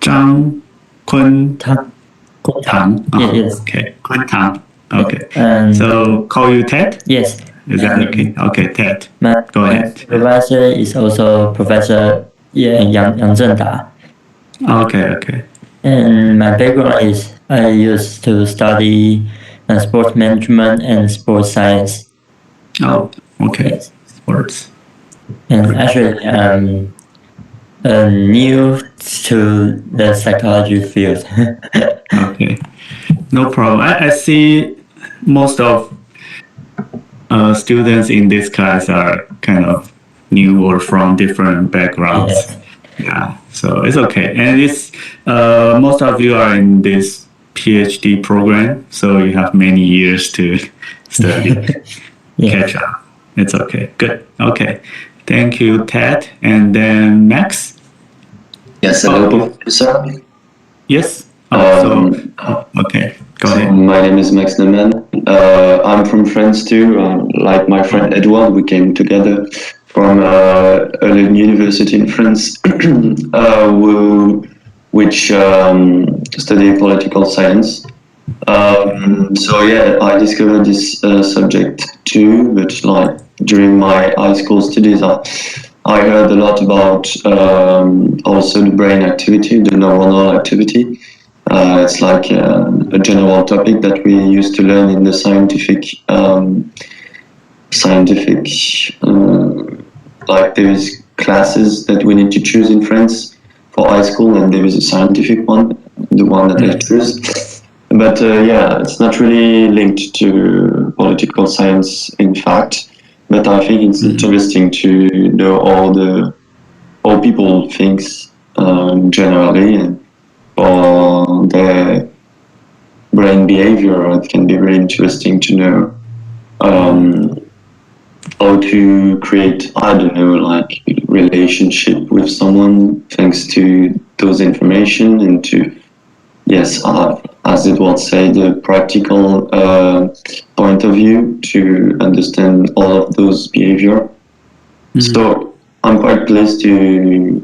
Zhang Kun Tang. Tang. Yes. Okay. Kun Tang. Okay. And So call you Ted? yes. Is that okay? Okay, Ted. My Go ahead. supervisor is also Professor Yang Zhenda. Okay. And my background is I used to study sports management and sports science. Oh, okay. Yes. Sports. And actually, I'm new to the psychology field. Okay. No problem. I see most of students in this class are kind of new or from different backgrounds. Yes. Yeah, so it's okay. And it's most of you are in this PhD program, so you have many years to study, catch up. It's okay. Good. Okay. Thank you, Ted. And then Max? Yes, hello, Professor. Yes. Okay. Go ahead. My name is Max Neumann. I'm from France too. Like my friend Edouard, we came together from a university in France, which study political science. So yeah, I discovered this subject too, but like during my high school studies, I heard a lot about also the brain activity, the neuronal activity. It's like a general topic that we used to learn in the like there is classes that we need to choose in France for high school, and there is a scientific one, the one that I choose. But yeah, it's not really linked to political science, in fact. But I think it's interesting to know how people think generally, and for their brain behavior. It can be very interesting to know how to create, I don't know, like relationship with someone thanks to those information, and to, yes, as it would say, the practical point of view to understand all of those behavior. So I'm quite pleased to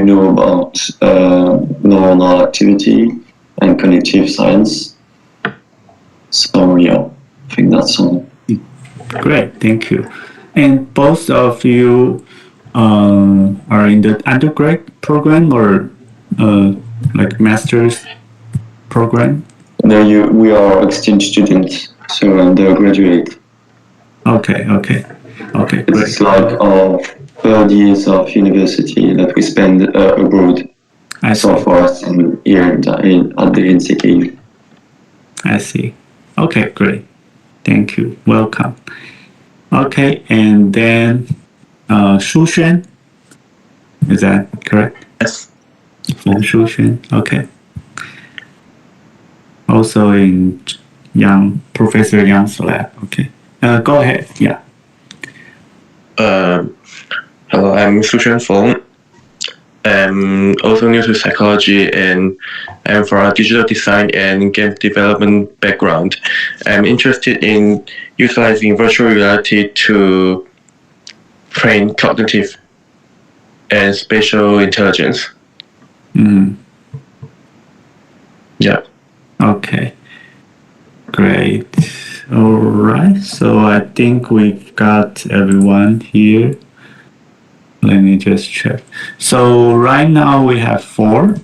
know about neuronal activity and cognitive science. So yeah, I think that's all. Great, thank you. And both of you are in the undergrad program or like master's program? No, we are exchange students, so undergraduate. Okay. It's like our third years of university that we spend abroad. So far here at the NCKU. I see. Okay, great. Thank you. Welcome. Okay, and then Shushen, is that correct? Yes. Shushen. Okay. Also in Professor Yang's lab. Okay. Go ahead. Yeah. Hello, I'm Shushen Feng. I'm also new to psychology, and I'm from a digital design and game development background. I'm interested in utilizing virtual reality to train cognitive and spatial intelligence. Yeah. Okay. Great. All right. So I think we've got everyone here. Let me just check. So right now we have 4,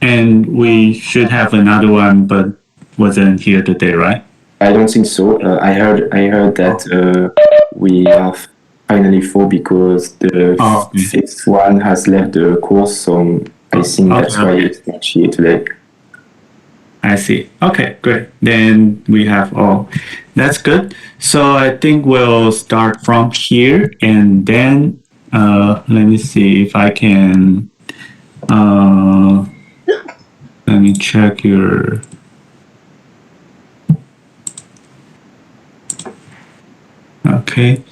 and we should have another one, but wasn't here today, right? I don't think so. I heard that we have finally 4 because the 6th one has left the course, so I think that's why it's not here today. I see. Okay, great. Then we have all. That's good. So I think we'll start from here, and then let me see if I can. Let me check your. Okay.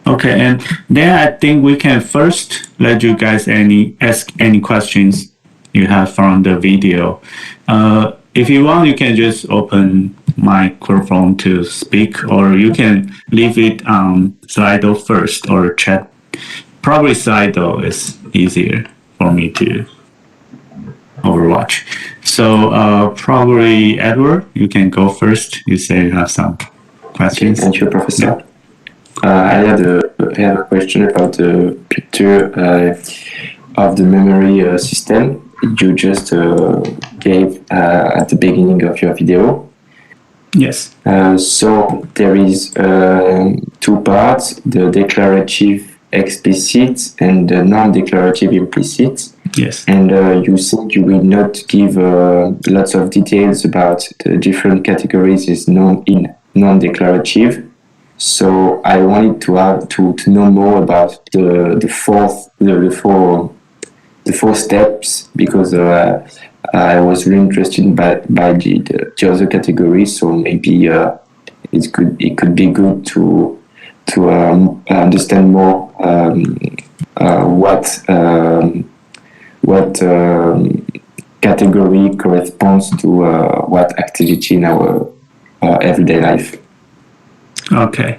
Okay, and then I think we can first let you guys ask any questions you have from the video. If you want, you can just open microphone to speak, or you can leave it on Slido first or chat. Probably Slido is easier for me to overwatch. So probably Edward, you can go first. You say you have some questions. Thank you, Professor. I had a question about the picture of the memory system you just gave at the beginning of your video. Yes. So there is two parts: the declarative explicit and the non-declarative implicit. Yes. And you said you will not give lots of details about the different categories is in non-declarative. So I wanted to know more about the four steps, because I was really interested by the other categories. So maybe it could be good to understand more what category corresponds to what activity in our everyday life. Okay.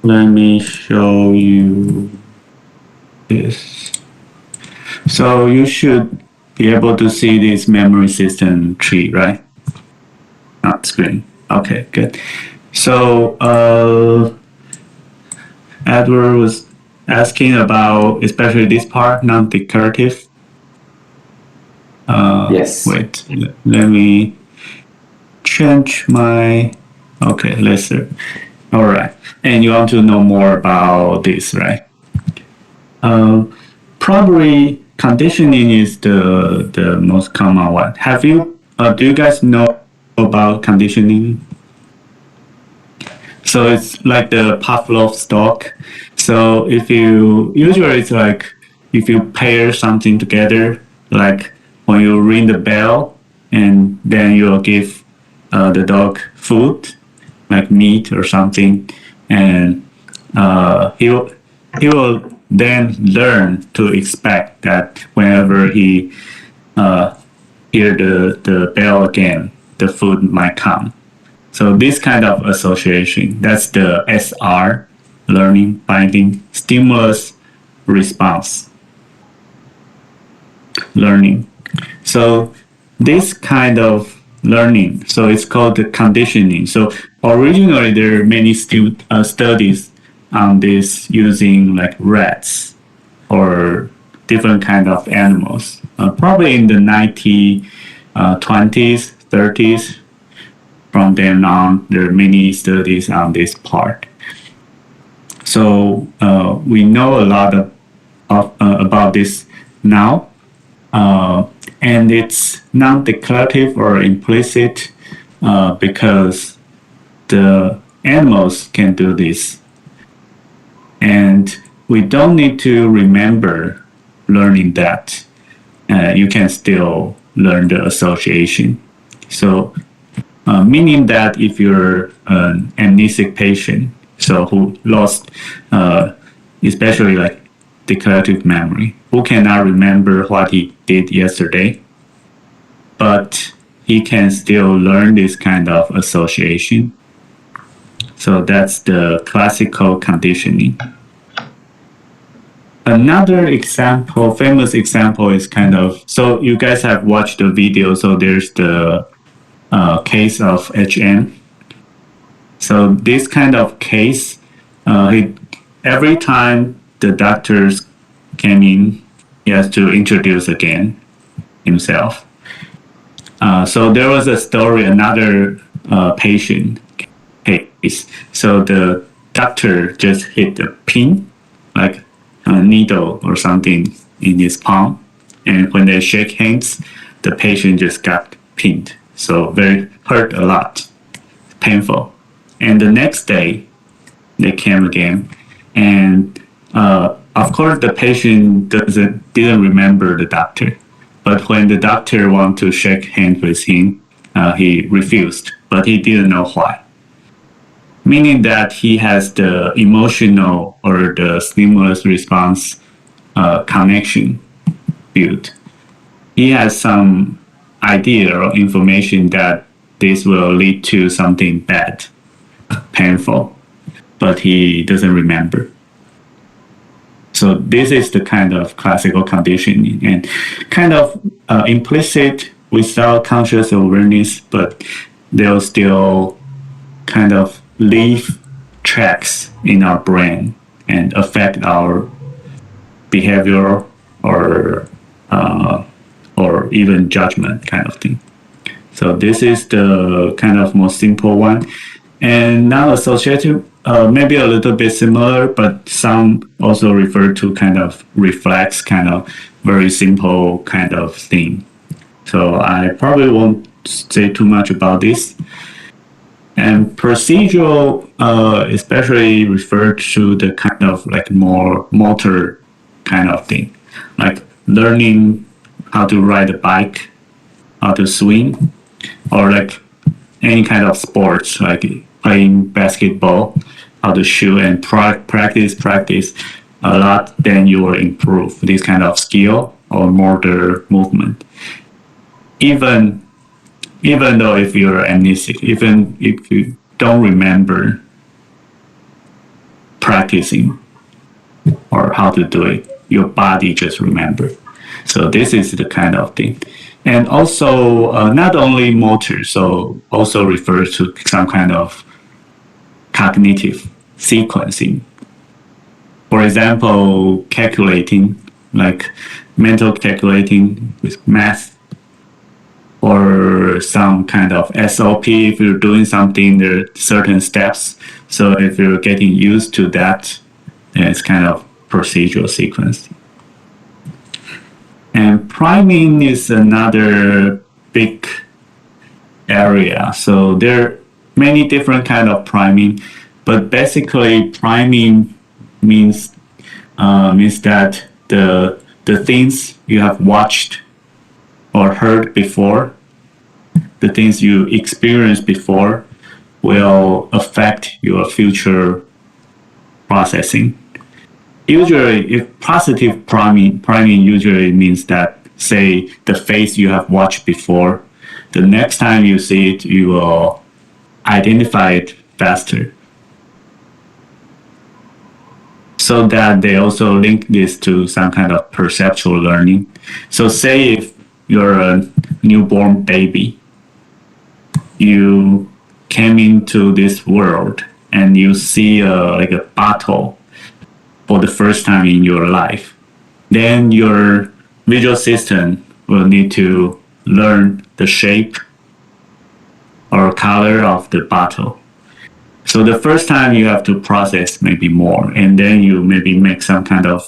Let me show you this. So you should be able to see this memory system tree, right? On screen. Okay, good. So Edward was asking about especially this part, non-declarative. Yes. Wait, let me change my. Okay, let's see. All right, and you want to know more about this, right? Probably conditioning is the most common one. Have you? Do you guys know about conditioning? So it's like the Pavlov's dog. So if you usually it's like if you pair something together, like when you ring the bell, and then you'll give the dog food, like meat or something, and he will then learn to expect that whenever he hear the bell again, the food might come. So this kind of association, that's the SR, learning, binding, stimulus, response, learning. So this kind of learning, so it's called the conditioning. So originally there are many studies on this using like rats or different kind of animals. Probably in the 1920s, 30s. From then on, there are many studies on this part. So we know a lot about this now, and it's non-declarative or implicit because the animals can do this, and we don't need to remember learning that. You can still learn the association. So meaning that if you're an amnesic patient, so who lost, especially like declarative memory, who cannot remember what he did yesterday, but he can still learn this kind of association. So that's the classical conditioning. Another example, famous example is kind of, so you guys have watched the video, so there's the case of HM. So this kind of case, every time the doctors came in, he has to introduce again himself. So there was a story, another patient case. So the doctor just hit a pin, like a needle or something in his palm. And when they shake hands, the patient just got pinned. So very hurt a lot, painful. And the next day, they came again, and of course the patient didn't remember the doctor, but when the doctor wanted to shake hands with him, he refused, but he didn't know why. Meaning that he has the emotional or the stimulus response connection built. He has some idea or information that this will lead to something bad, painful, but he doesn't remember. So So this is the kind of classical conditioning and kind of implicit without conscious awareness, but they'll still kind of leave tracks in our brain and affect our behavior or even judgment kind of thing. So this is the kind of most simple one. And now associative, maybe a little bit similar, but some also refer to kind of reflex, kind of very simple kind of thing. So I probably won't say too much about this. And procedural, especially referred to the kind of like more motor kind of thing, like learning how to ride a bike, how to swim, or like any kind of sports, like playing basketball, how to shoot and practice a lot, then you will improve this kind of skill or motor movement. Even though if you're amnesic, even if you don't remember practicing or how to do it, your body just remember. So this is the kind of thing. And also not only motor, so also refers to some kind of cognitive sequencing. For example, calculating, like mental calculating with math, or some kind of SOP. If you're doing something, there are certain steps. So if you're getting used to that, then it's kind of procedural sequence. And priming is another big area. So there are many different kind of priming, but basically priming means that the things you have watched or heard before, the things you experienced before, will affect your future processing. Usually, if positive priming usually means that, say, the face you have watched before, the next time you see it, you will identify it faster. So that they also link this to some kind of perceptual learning. So say if you're a newborn baby, you came into this world and you see like a bottle for the first time in your life, then your visual system will need to learn the shape or color of the bottle. So the first time you have to process maybe more, and then you maybe make some kind of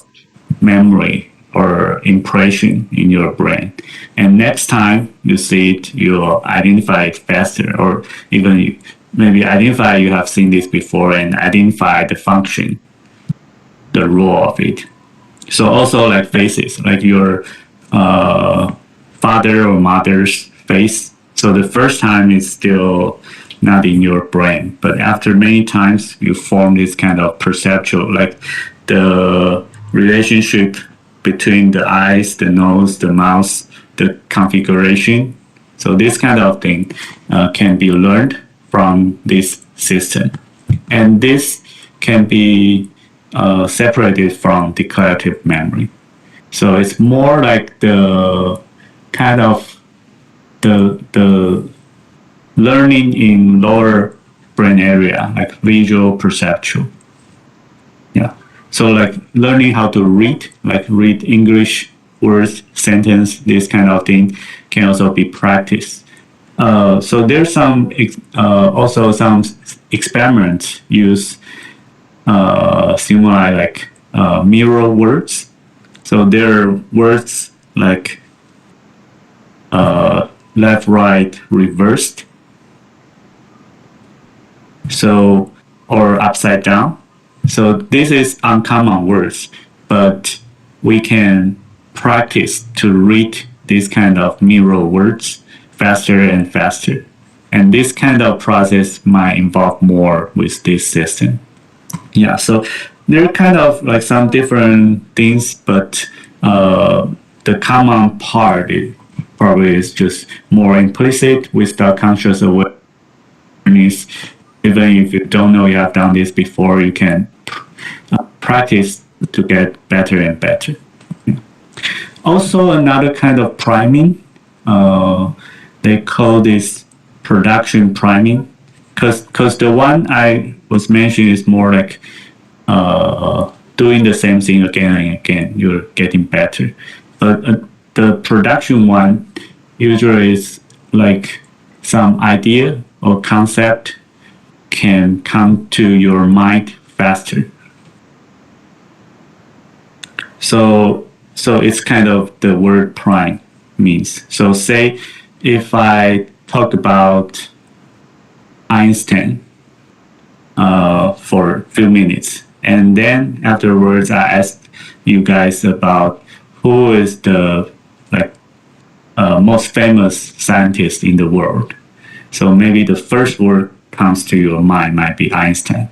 memory or impression in your brain. And next time you see it, you'll identify it faster, or even you maybe identify you have seen this before and identify the function, the role of it. So also like faces, like your father or mother's face. So the first time it's still not in your brain, but after many times you form this kind of perceptual, like the relationship between the eyes, the nose, the mouth, the configuration. So this kind of thing can be learned from this system. And this can be separated from declarative memory. So it's more like the kind of the learning in lower brain area, like visual perceptual. Yeah. So like learning how to read, like read English words, sentence, this kind of thing can also be practiced. So there's some also some experiments use stimuli like mirror words. So there are words like left, right, reversed. So, or upside down. So this is uncommon words, but we can practice to read these kind of mirror words faster and faster. And this kind of process might involve more with this system. Yeah, so there are kind of like some different things, but the common part probably is just more implicit without conscious awareness. Even if you don't know you have done this before, you can practice to get better and better. Also, another kind of priming, they call this production priming, because the one I was mentioning is more like doing the same thing again and again. You're getting better, but the production one usually is like some idea or concept can come to your mind faster. So it's kind of the word prime means. So say if I talk about Einstein for a few minutes, and then afterwards I ask you guys about who is the most famous scientist in the world. So maybe the first word comes to your mind might be Einstein.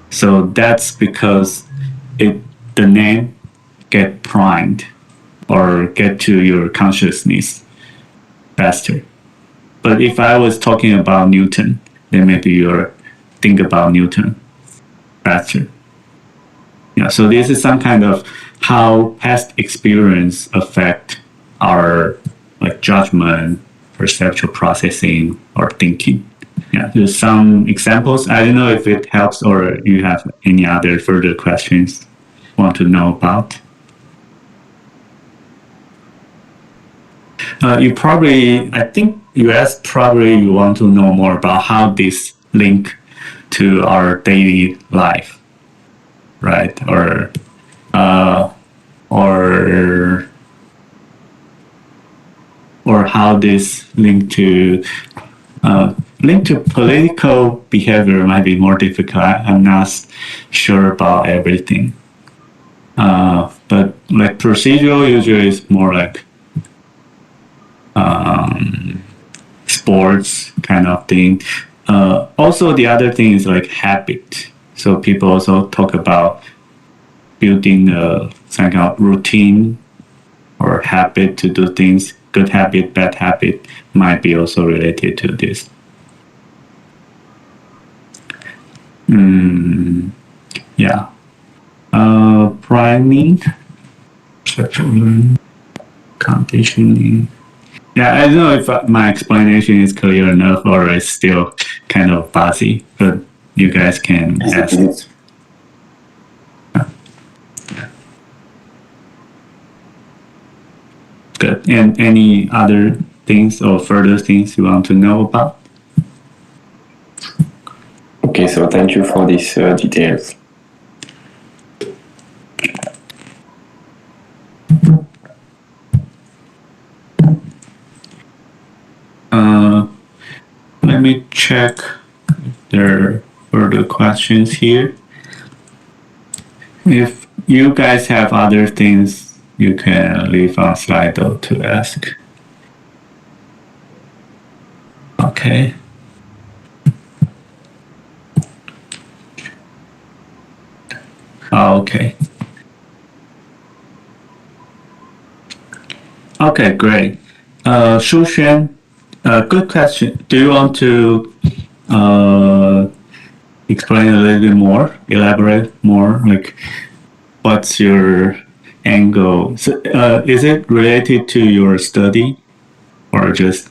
So that's because the name get primed or get to your consciousness faster. But if I was talking about Newton, then maybe you're think about Newton faster. Yeah, so this is some kind of how past experience affect our judgment, perceptual processing, or thinking. Yeah, there's some examples. I don't know if it helps or you have any other further questions want to know about. I think you asked probably you want to know more about how this link to our daily life, right? Or how this link to political behavior might be more difficult. I'm not sure about everything. But like procedural usually is more like sports kind of thing. Also, the other thing is like habit. So people also talk about building some kind of routine or habit to do things. Good habit, bad habit might be also related to this. Yeah. Priming, conditioning. Yeah, I don't know if my explanation is clear enough or it's still kind of fuzzy, but you guys can ask. Good. And any other things or further things you want to know about? Okay, so thank you for these details. Let me check if there are further questions here. If you guys have other things, you can leave on Slido to ask. Okay. Okay. Okay, great. Shu Xuan, good question. Do you want to explain a little bit more, elaborate more? Like, what's your angle? So, is it related to your study or just?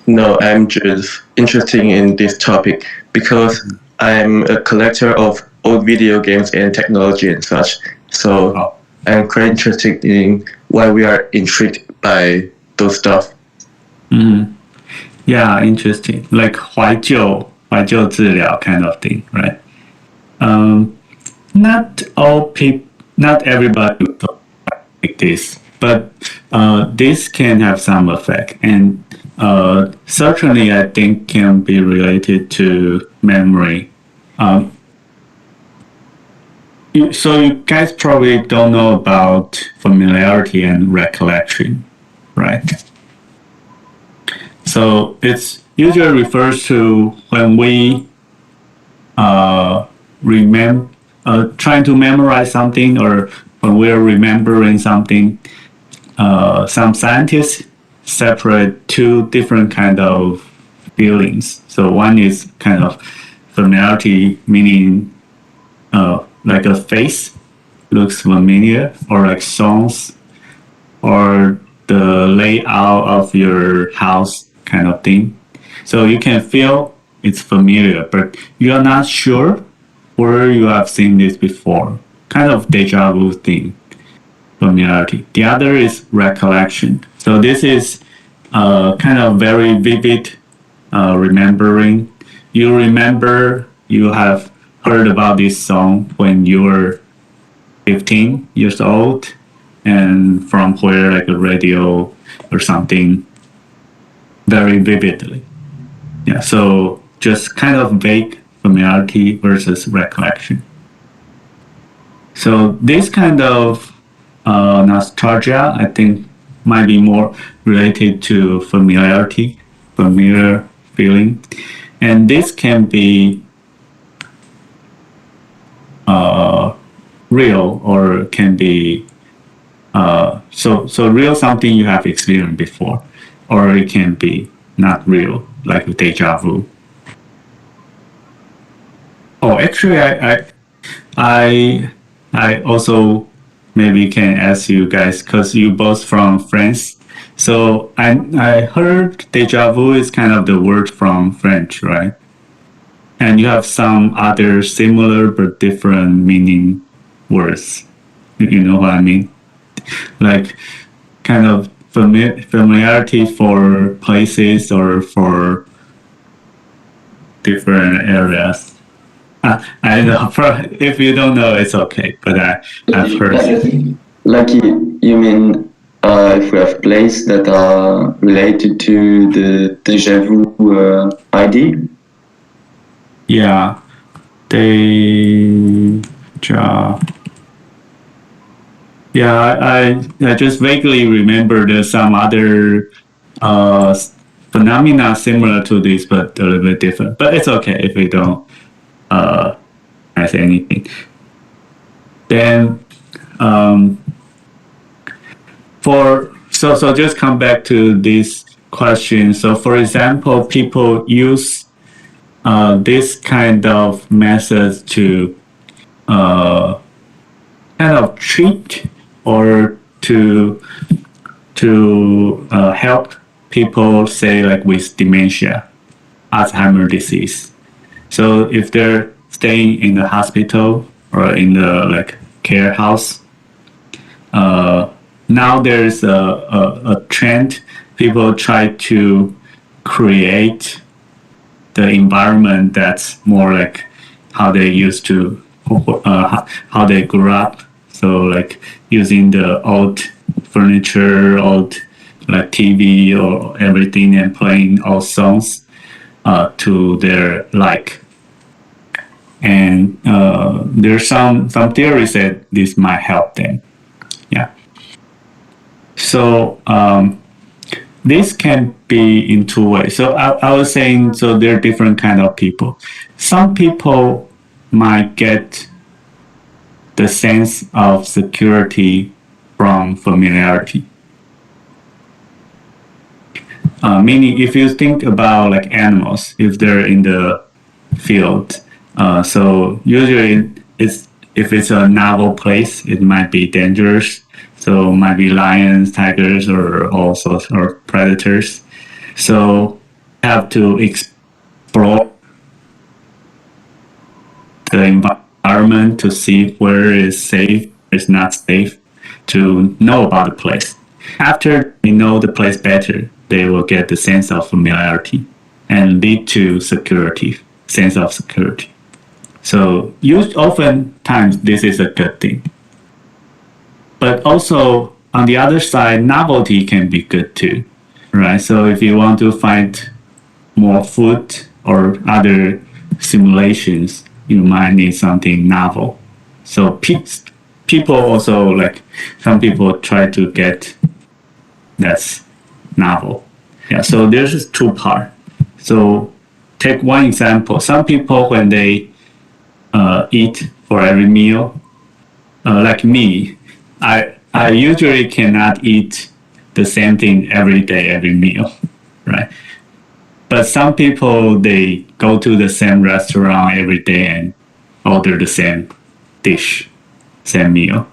No, I'm just interested in this topic because I'm a collector of old video games and technology and such. So I'm quite interested in why we are intrigued by those stuff. Yeah, interesting. Like 怀旧治疗 kind of thing, right? Not everybody will talk like this, but this can have some effect, and certainly I think can be related to memory. So you guys probably don't know about familiarity and recollection, right? So it's usually refers to when we trying to memorize something, or when we're remembering something. Some scientists separate two different kind of feelings. So one is kind of familiarity, meaning like a face looks familiar, or like songs, or the layout of your house kind of thing. So you can feel it's familiar, but you are not sure where you have seen this before. Kind of deja vu thing, familiarity. The other is recollection. So this is kind of very vivid remembering. You remember you have heard about this song when you were 15 years old, and from where, like a radio or something, very vividly. Yeah, so just kind of vague familiarity versus recollection. So this kind of nostalgia, I think, might be more related to familiarity, familiar feeling, and this can be real, or can be so real, something you have experienced before, or it can be not real, like a deja vu. Oh, actually, I also maybe can ask you guys, because you both from France. So I heard deja vu is kind of the word from French, right? And you have some other similar but different meaning words. You know what I mean? Like kind of familiarity for places or for different areas. I know. If you don't know, it's okay. But I've heard. Like you mean if we have places that are related to the déjà vu ID? Yeah, deja. Yeah, I just vaguely remember there's some other phenomena similar to this, but a little bit different. But it's okay if we don't ask anything. Then so just come back to this question. So for example, people use this kind of methods to kind of treat or to help people, say like with dementia, Alzheimer's disease. So if they're staying in the hospital or in the like care house, now there's a trend. People try to create the environment that's more like how they used to, how they grew up. So like using the old furniture, old like TV or everything, and playing old songs to their like. And there's some theories that this might help them. Yeah. So this can be in two ways. So I was saying, so there are different kind of people. Some people might get the sense of security from familiarity. Meaning, if you think about like animals, if they're in the field, so usually if it's a novel place, it might be dangerous. So it might be lions, tigers, or all sorts of predators. So you have to explore the environment to see where is safe, where is not safe, to know about the place. After they know the place better, they will get the sense of familiarity and lead to security, sense of security. So oftentimes this is a good thing. But also on the other side, novelty can be good too, right? So if you want to find more food or other simulations, you might need something novel. So people also, like some people try to get that's novel. Yeah, so there's two parts. So take one example. Some people, when they eat for every meal, like me, I usually cannot eat the same thing every day, every meal, right? But some people, they go to the same restaurant every day and order the same dish, same meal.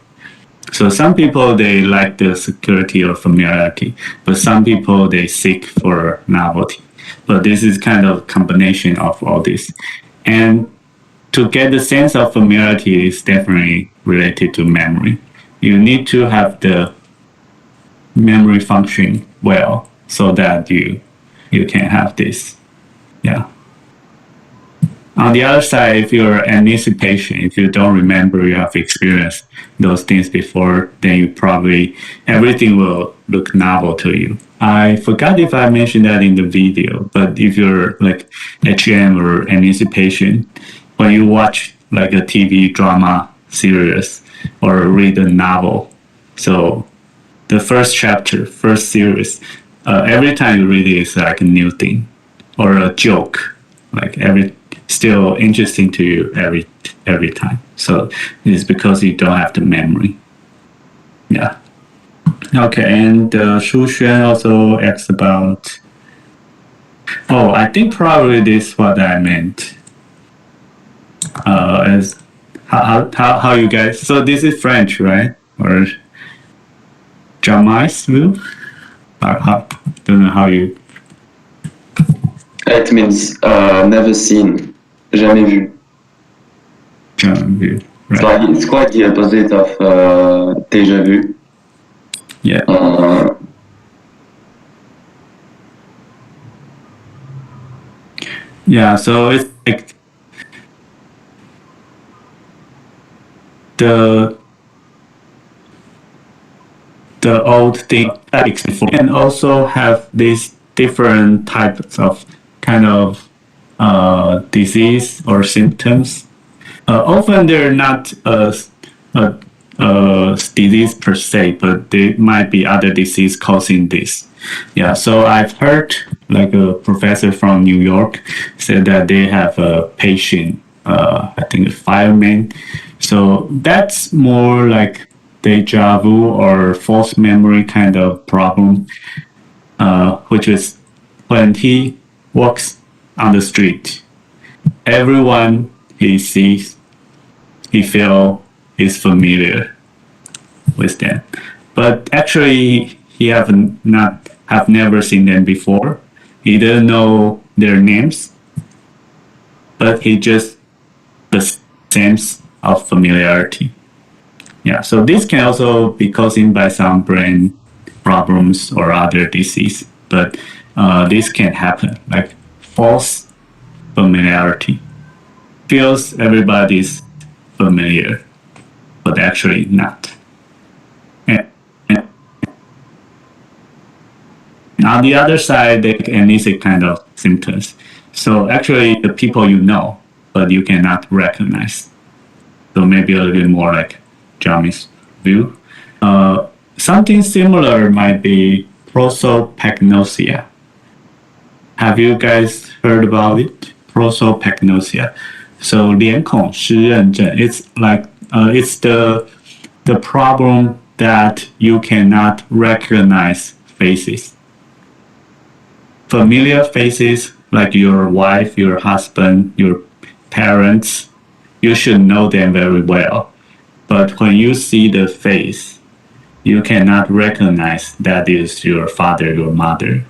So some people, they like the security or familiarity, but some people, they seek for novelty. But this is kind of combination of all this. And to get the sense of familiarity is definitely related to memory. You need to have the memory function well so that you can have this. Yeah. On the other side, if you're anticipation, if you don't remember you have experienced those things before, then you probably everything will look novel to you. I forgot if I mentioned that in the video, but if you're like HM or anticipation, when you watch like a TV drama series or read a novel, so the first chapter, first series, every time you read it, it's like a new thing or a joke, like still interesting to you every time. So it's because you don't have the memory. Yeah. Okay, and Shu Xuan also asked about. Oh, I think probably this is what I meant. As how you guys? So this is French, right? Or jamais vu? Don't know how you. It means never seen, jamais vu. Jamais vu. It's Right. like it's quite the opposite of déjà vu. Yeah. Yeah. So it's like the old thing before, and also have these different types of kind of disease or symptoms. Often they're not a disease per se, but there might be other disease causing this. Yeah, so I've heard like a professor from New York said that they have a patient, I think a fireman. So that's more like deja vu or false memory kind of problem, which is when he walks on the street, everyone he sees, he feel is familiar with them, but actually he have never seen them before. He doesn't know their names, but he just the sense of familiarity. Yeah, so this can also be caused by some brain problems or other disease, but this can happen, like false familiarity. Feels everybody's familiar, but actually not. And on the other side, they can elicit kind of symptoms. So actually, the people you know, but you cannot recognize. So maybe a little bit more like Johnny's view. Something similar might be prosopagnosia. Have you guys heard about it? Prosopagnosia. So 脸孔失认症. It's like it's the problem that you cannot recognize faces. Familiar faces like your wife, your husband, your parents, you should know them very well. But when you see the face, you cannot recognize that is your father, your mother.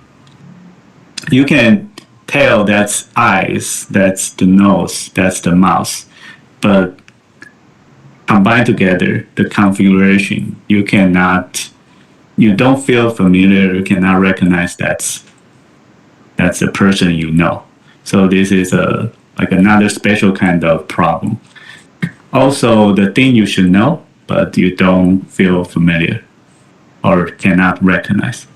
You can tell that's eyes, that's the nose, that's the mouth, but combined together, the configuration, you don't feel familiar, you cannot recognize that's a person you know. So this is like another special kind of problem. Also, the thing you should know, but you don't feel familiar or cannot recognize.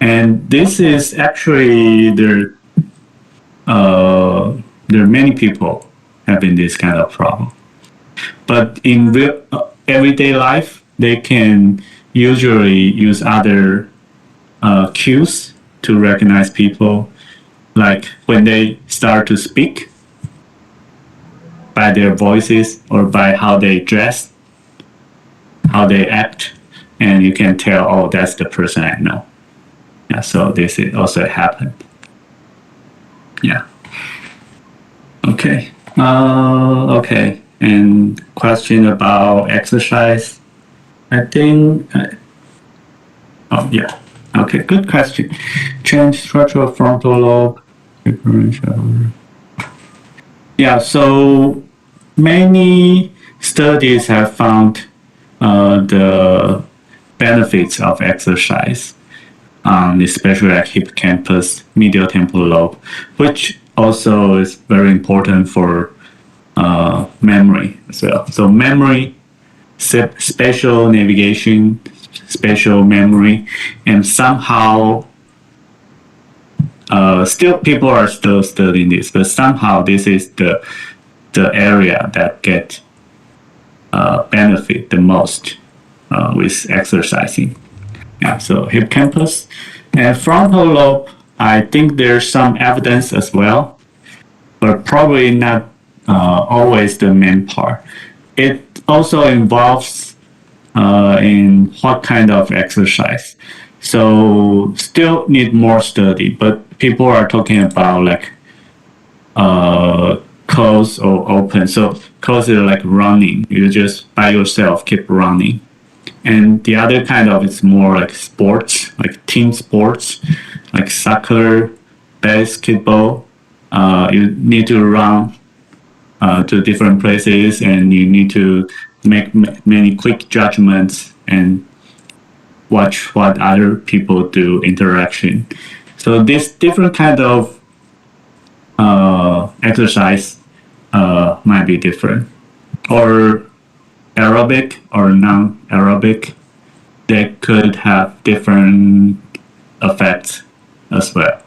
And this is actually there are many people having this kind of problem. But in real, everyday life, they can usually use other cues to recognize people, like when they start to speak, by their voices or by how they dress, how they act, and you can tell, oh, that's the person I know. Yeah, so this also happened. Yeah. Okay. Okay. And question about exercise. I think. Oh yeah. Okay. Good question. Change structure of frontal lobe. Differential. Yeah. So many studies have found the benefits of exercise, especially like hippocampus, medial temporal lobe, which also is very important for memory as well. So memory, spatial navigation, spatial memory, and somehow still people are still studying this, but somehow this is the area that get benefit the most with exercising. Yeah, so hippocampus and frontal lobe. I think there's some evidence as well, but probably not always the main part. It also involves in what kind of exercise. So still need more study, but people are talking about like close or open. So close is like running. You just by yourself keep running. And the other kind of is more like sports, like team sports, like soccer, basketball. You need to run to different places, and you need to make many quick judgments and watch what other people do, interaction. So this different kind of exercise might be different, or aerobic or non-aerobic. They could have different effects as well.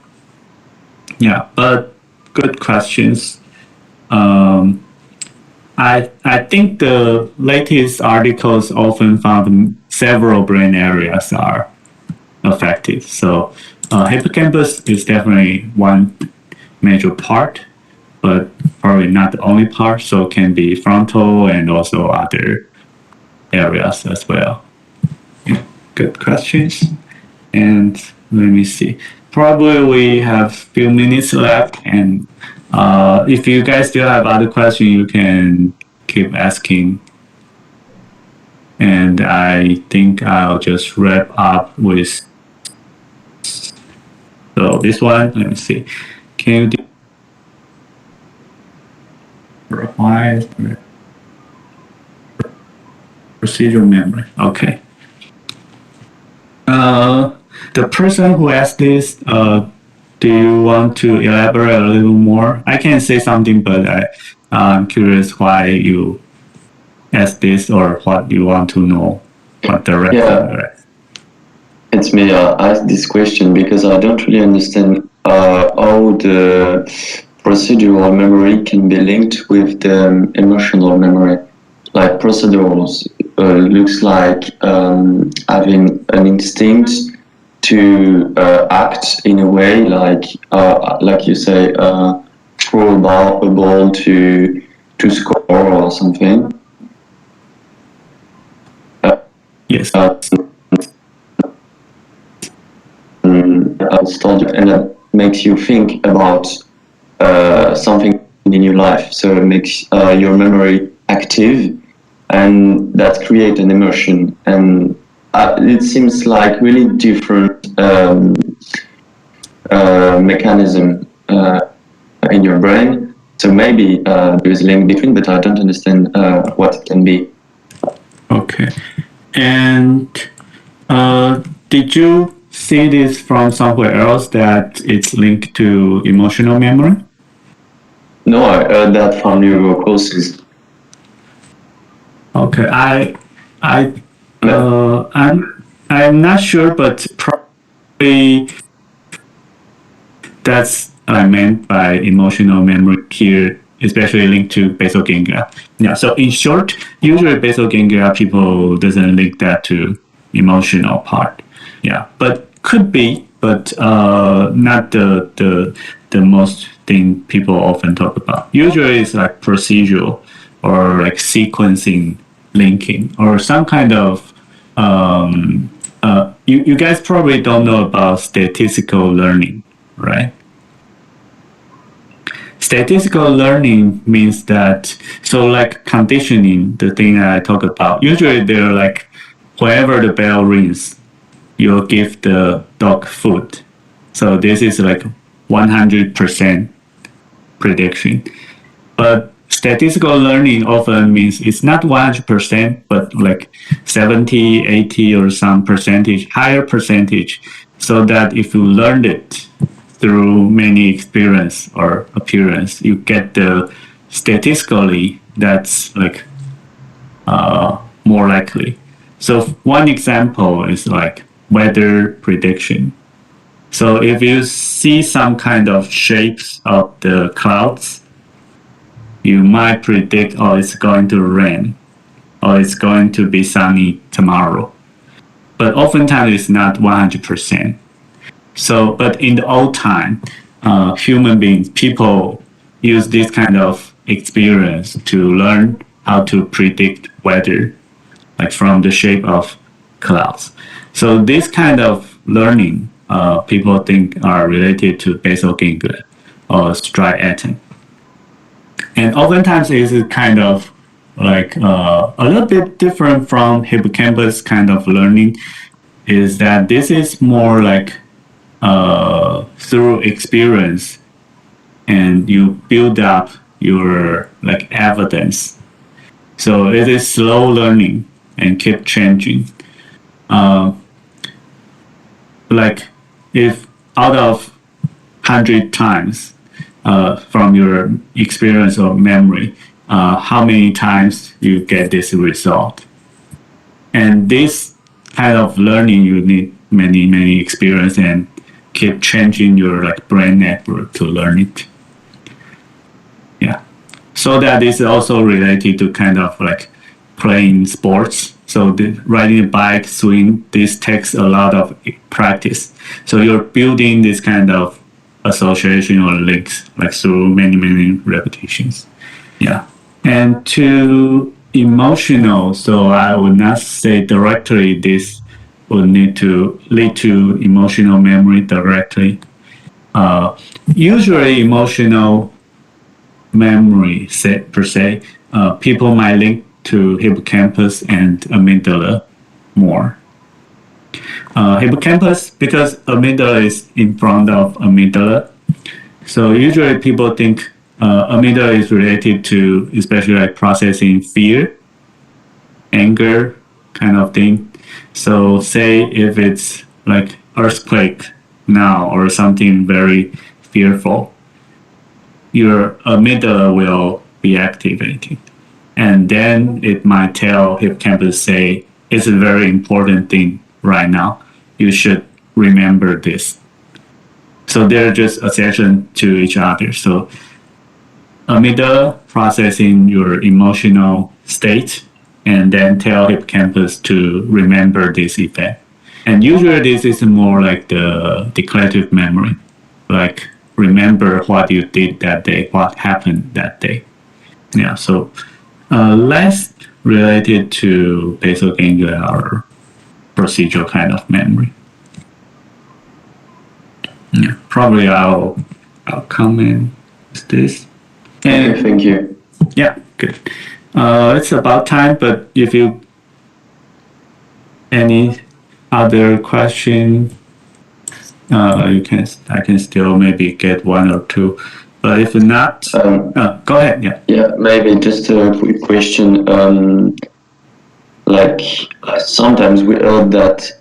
Yeah, but good questions. I think the latest articles often found several brain areas are affected. So hippocampus is definitely one major part, but probably not the only part. So it can be frontal and also other areas as well. Yeah, good questions. And let me see. Probably we have a few minutes left, and if you guys still have other questions, you can keep asking. And I think I'll just wrap up with. So this one, let me see. Can you do procedural memory? Okay. The person who asked this, do you want to elaborate a little more? I can say something, but I'm curious why you asked this or what you want to know. What direction? Yeah, it's me. I asked this question because I don't really understand how the procedural memory can be linked with the emotional memory. Like procedurals looks like having an instinct to act in a way, like you say, throw a ball to score or something. Yes. And that makes you think about something in your life, so it makes your memory active, and that creates an emotion. And it seems like really different mechanism in your brain. So maybe there is a link between, but I don't understand what it can be. Okay. And did you see this from somewhere else that it's linked to emotional memory? No, I heard that from neuro courses. Okay, I'm not sure, but probably that's what I meant by emotional memory here, especially linked to basal ganglia. Yeah. So in short, usually basal ganglia people doesn't link that to emotional part. Yeah, but could be, but not the most thing people often talk about. Usually it's like procedural or like sequencing linking or some kind of you guys probably don't know about statistical learning, right? Statistical learning means that, so like conditioning, the thing I talk about, usually they're like, whenever the bell rings, you'll give the dog food. So this is like 100% prediction. But statistical learning often means it's not 100%, but like 70, 80 or some percentage, higher percentage, so that if you learned it through many experience or appearance, you get the statistically that's like more likely. So one example is like weather prediction. So if you see some kind of shapes of the clouds, you might predict, oh, it's going to rain, or it's going to be sunny tomorrow. But oftentimes it's not 100%. So, but in the old time, human beings, people use this kind of experience to learn how to predict weather, like from the shape of clouds. So this kind of learning, people think are related to basal ganglia or striatum. And oftentimes it is kind of like a little bit different from hippocampus kind of learning, is that this is more like through experience, and you build up your like evidence. So it is slow learning and keep changing. Like if out of 100 times from your experience or memory, how many times you get this result. And this kind of learning, you need many experience and keep changing your like brain network to learn it. Yeah. So that is also related to kind of like playing sports. So riding a bike, swing, this takes a lot of practice. So you're building this kind of association or links like through many repetitions. Yeah. And to emotional, so I would not say directly this would need to lead to emotional memory directly. Usually emotional memory per se, people might link to hippocampus and amygdala more. Hippocampus, because amygdala is in front of amygdala, so usually people think amygdala is related to especially like processing fear, anger kind of thing. So say if it's like earthquake now or something very fearful, your amygdala will be activated. And then it might tell hippocampus, say, it's a very important thing right now. You should remember this. So they're just association to each other. So amygdala processing your emotional state and then tell hippocampus to remember this event. And usually this is more like the declarative memory, like remember what you did that day, what happened that day. Yeah, so less related to basal ganglia or procedural kind of memory. Yeah, probably I'll comment with this. And thank you. Yeah, good. It's about time, but if you any other question, I can still maybe get one or two. But if not, go ahead. Yeah. Yeah, maybe just a quick question. Like sometimes we heard that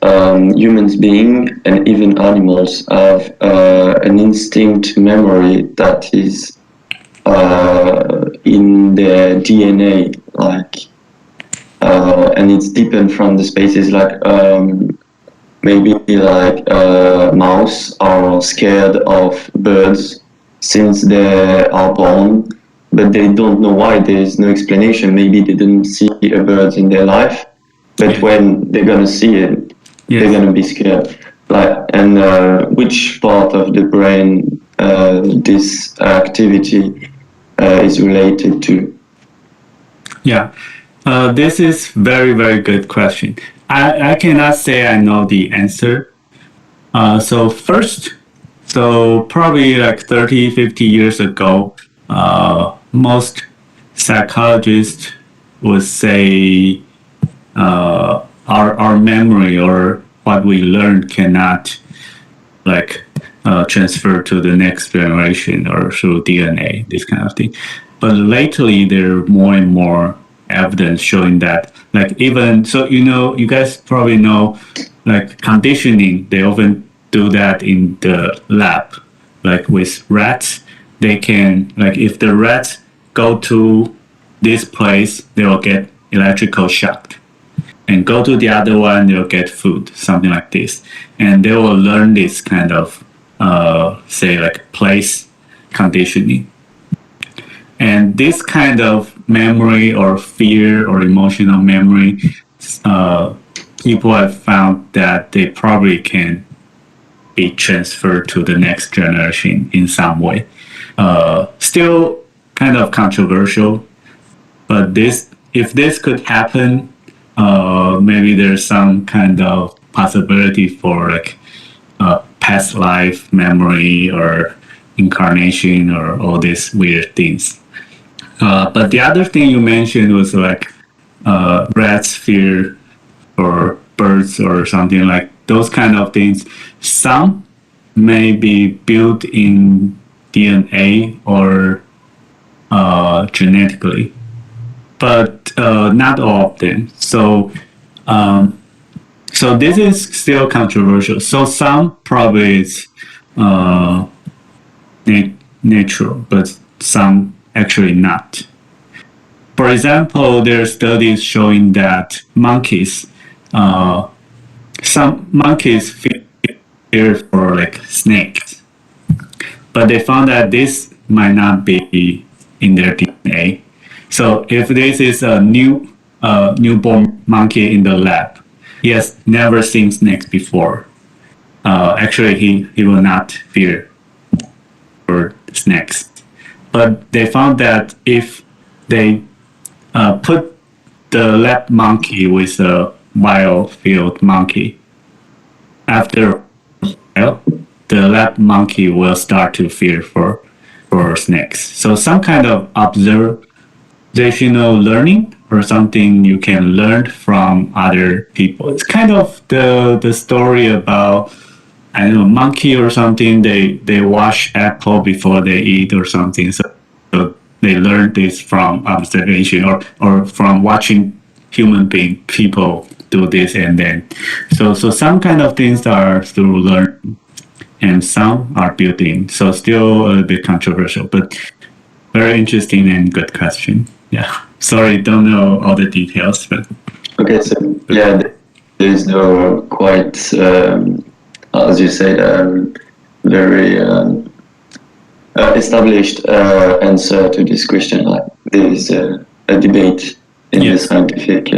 humans being and even animals have an instinct memory that is in their DNA, like, and it's different from the species. Like maybe like mouse are scared of birds since they are born, but they don't know why. There is no explanation. Maybe they didn't see a bird in their life, but when they're gonna see it, they're gonna be scared. Like, and which part of the brain this activity is related to? Yeah, this is very good question. I cannot say I know the answer. So first, so probably like 30, 50 years ago, most psychologists would say our memory or what we learn cannot like transfer to the next generation or through DNA, this kind of thing. But lately, there are more and more evidence showing that, like even so, you guys probably know, like conditioning, they often do that in the lab, like with rats. They can like if the rats go to this place, they will get electrical shock and go to the other one, they'll get food, something like this. And they will learn this kind of, say, like place conditioning. And this kind of memory or fear or emotional memory, people have found that they probably can be transferred to the next generation in some way. Still kind of controversial, but if this could happen, maybe there's some kind of possibility for like past life memory or incarnation or all these weird things. But the other thing you mentioned was like rats fear or birds or something like those kind of things. Some may be built in DNA or genetically, but not all of them. So this is still controversial. So some probably it's natural, but some actually not. For example, there are studies showing that some monkeys fear for like snakes, but they found that this might not be in their DNA. So if this is a newborn monkey in the lab, he has never seen snakes before. Actually, he will not fear for snakes. But they found that if they put the lab monkey with a wild field monkey, after a while, the lab monkey will start to fear for snakes. So some kind of observational learning or something you can learn from other people. It's kind of the story about, I don't know, monkey or something. They wash apple before they eat or something. So they learn this from observation or from watching people do this, and then so some kind of things are through learning and some are built in. So still a little bit controversial, but very interesting and good question. Yeah. Sorry, don't know all the details, but Okay, so yeah, there's no quite, as you said, very established answer to this question. Like there is a debate in the scientific.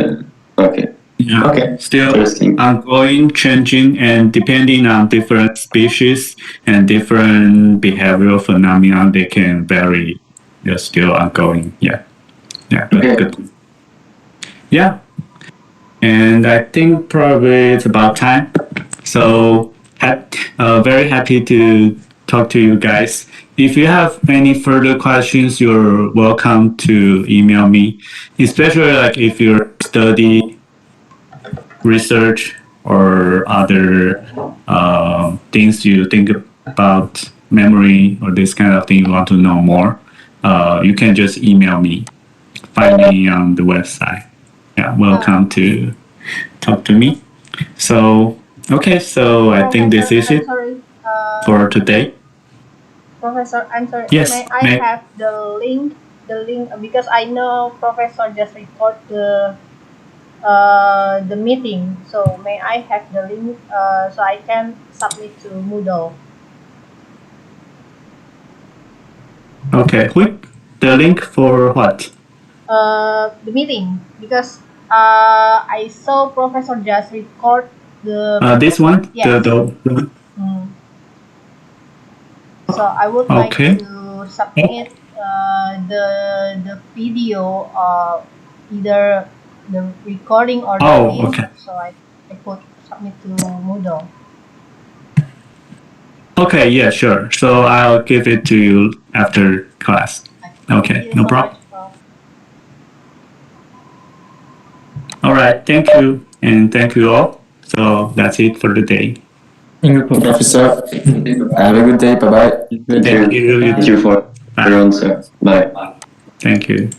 Okay. Yeah. Okay. Still Interesting. ongoing, changing, and depending on different species and different behavioral phenomena, they can vary. They're still ongoing. Yeah. Yeah. Okay. Good. Yeah. And I think probably it's about time. So very happy to talk to you guys. If you have any further questions, you're welcome to email me, especially like if you're study research or other things you think about memory or this kind of thing you want to know more. You can just email me. Find me on the website. Yeah, welcome to talk to me. So, okay, so I think this is it for today. Professor, I'm sorry. Yes, may I have the link? Because I know Professor just record the meeting. So may I have the link so I can submit to Moodle? Okay, the link for what? The meeting, because I saw Professor just record the. This one? Yes. The So I would like Okay. to submit the video, either the recording or the link, okay. so I could submit to Moodle. Okay, yeah, sure. So I'll give it to you after class. Okay. Okay, Thank you no so problem. much, Prof. All right, thank you, and thank you all. So that's it for the day. Thank you, Professor. Professor, have a good day. Bye bye. Good Thank day. you. Thank you for Bye. your answer. Bye. Thank you.